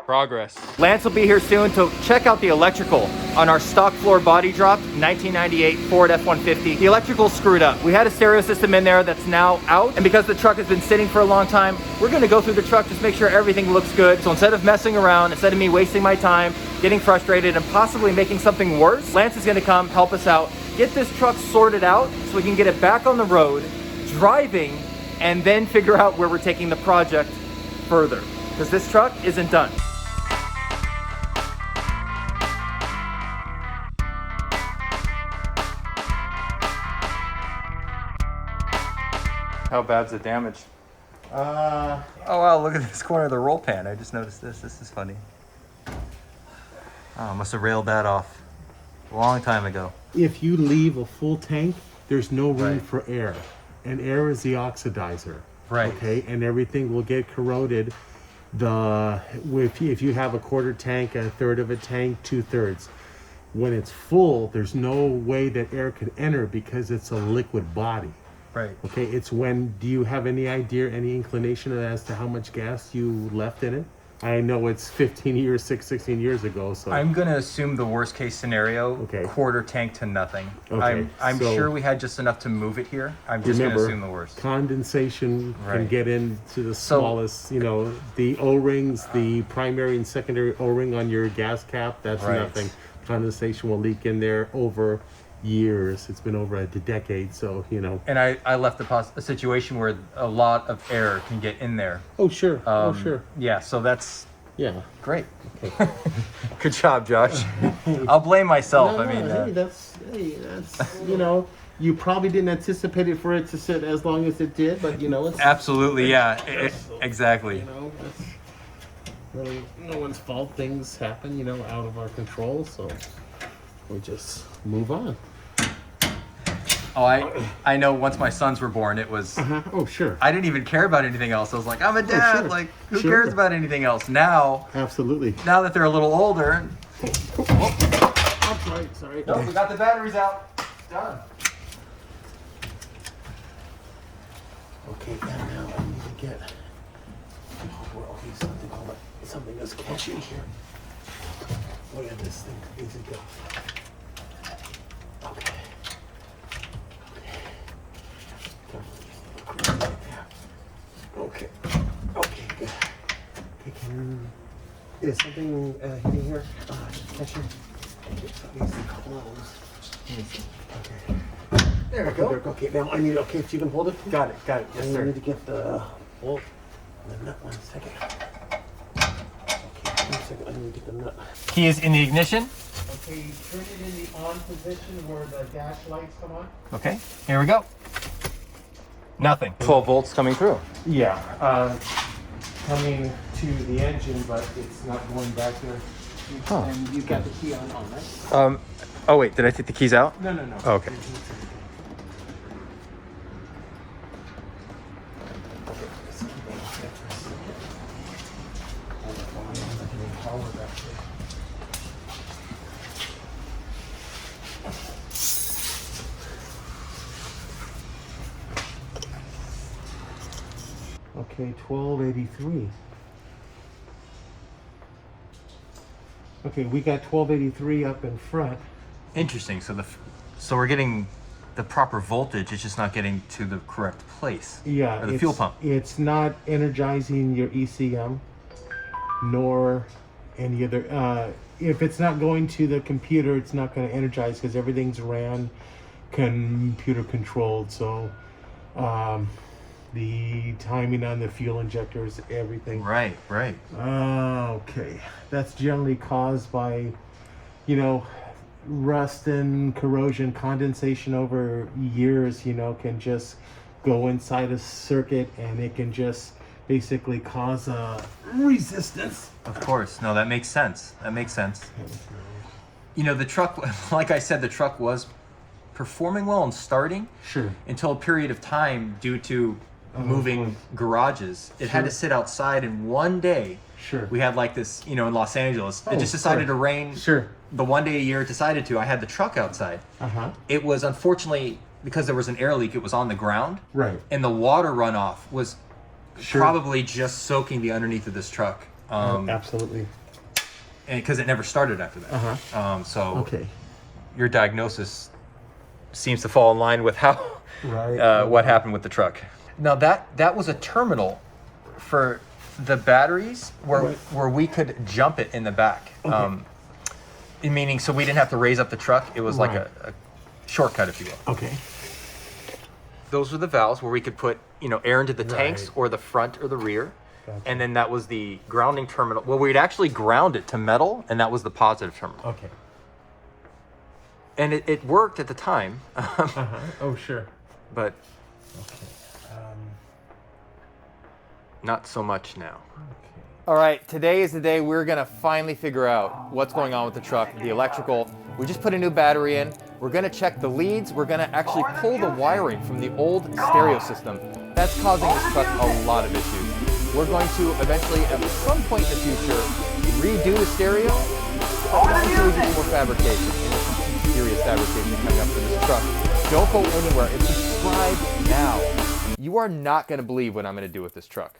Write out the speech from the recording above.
Progress. Lance will be here soon to check out the electrical on our stock floor body drop 1998 Ford F-150. The electrical's screwed up. We had a stereo system in there that's now out, and because the truck has been sitting for a long time, we're gonna go through the truck, just make sure everything looks good. So instead of messing around, instead of me wasting my time, getting frustrated, and possibly making something worse, Lance is gonna come help us out, get this truck sorted out so we can get it back on the road, driving, and then figure out where we're taking the project further, because this truck isn't done. How bad's the damage? Oh wow, look at this corner of the roll pan. I just noticed this. This is funny. Oh, must have railed that off a long time ago. If you leave a full tank, there's no room for air. And air is the oxidizer. Right. Okay, and everything will get corroded. If you have a quarter tank, a third of a tank, 2/3. When it's full, there's no way that air can enter because it's a liquid body. Right. Okay, it's when, do you have any idea, any inclination as to how much gas you left in it? I know it's 16 years ago, so. I'm gonna assume the worst case scenario, quarter tank to nothing. Okay, I'm so sure we had just enough to move it here. I'm just gonna assume the worst. Condensation can get into the smallest, you know, the O-rings, the primary and secondary O-ring on your gas cap, that's nothing. Condensation will leak in there over years. It's been over a decade, so you know. And I left a situation where a lot of air can get in there. Oh sure. Yeah, so that's great. Okay. Good job, Josh. I'll blame myself. Hey, that's you know, you probably didn't anticipate it for it to sit as long as it did, but you know, it's absolutely exactly. You know, it's really no one's fault. Things happen, you know, out of our control, so we just move on. Oh, I know once my sons were born, it was... Oh, sure. I didn't even care about anything else. I was like, I'm a dad. Like, who cares about anything else? Now... Absolutely. Now that they're a little older... Oh, sorry. No, we got the batteries out. Done. Okay, and now I need to get... Oh, okay, something is catching here. Look at this thing. Easy go. Okay. Okay. Okay, good. Okay, is something hitting here? Catching? Okay, okay. There we go. Okay, now I need, if you can hold it. Got it. Yes, sir. I need to get the bolt and the nut. 1 second. Okay, 1 second. I need to get the nut. Key is in the ignition. Okay, turn it in the on position where the dash lights come on. Okay, here we go. Nothing. 12 volts coming through. Yeah, coming to the engine, but it's not going back there. And you've got the key on, right? Oh wait, did I take the keys out? No. Oh, okay. Okay, 1283. Okay, we got 1283 up in front. Interesting. So we're getting the proper voltage. It's just not getting to the correct place. Yeah, or the fuel pump. It's not energizing your ECM, nor any other. If it's not going to the computer, it's not going to energize because everything's ran computer controlled. So. The timing on the fuel injectors, everything. Right. Okay. That's generally caused by, you know, rust and corrosion, condensation over years, you know, can just go inside a circuit and it can just basically cause a resistance. Of course. No, that makes sense. You know, the truck, like I said, the truck was performing well and starting. Sure. Until a period of time due to moving garages. It had to sit outside, and one day we had like this, you know, in Los Angeles, it just decided to rain. The one day a year it decided to, I had the truck outside. It was unfortunately, because there was an air leak, it was on the ground. Right. And the water runoff was probably just soaking the underneath of this truck. Absolutely. And because it never started after that. So Okay. your diagnosis seems to fall in line with how what happened with the truck. Now that was a terminal for the batteries where we could jump it in the back. Okay. Meaning, so we didn't have to raise up the truck. It was like a shortcut, if you will. Okay. Those were the valves where we could put, air into the tanks Right. or the front or the rear. Gotcha. And then that was the grounding terminal. Well, we'd actually ground it to metal, and that was the positive terminal. Okay. And it worked at the time. Oh, sure. But Okay. not so much now. Okay. All right, today is the day we're gonna finally figure out what's going on with the truck, the electrical. We just put a new battery in. We're gonna check the leads. We're gonna actually pull the wiring from the old stereo system. That's causing this truck a lot of issues. We're going to eventually, at some point in the future, redo the stereo, but not until we do some more fabrication. And there's some serious fabrication coming up for this truck. Don't go anywhere and subscribe now. You are not gonna believe what I'm gonna do with this truck.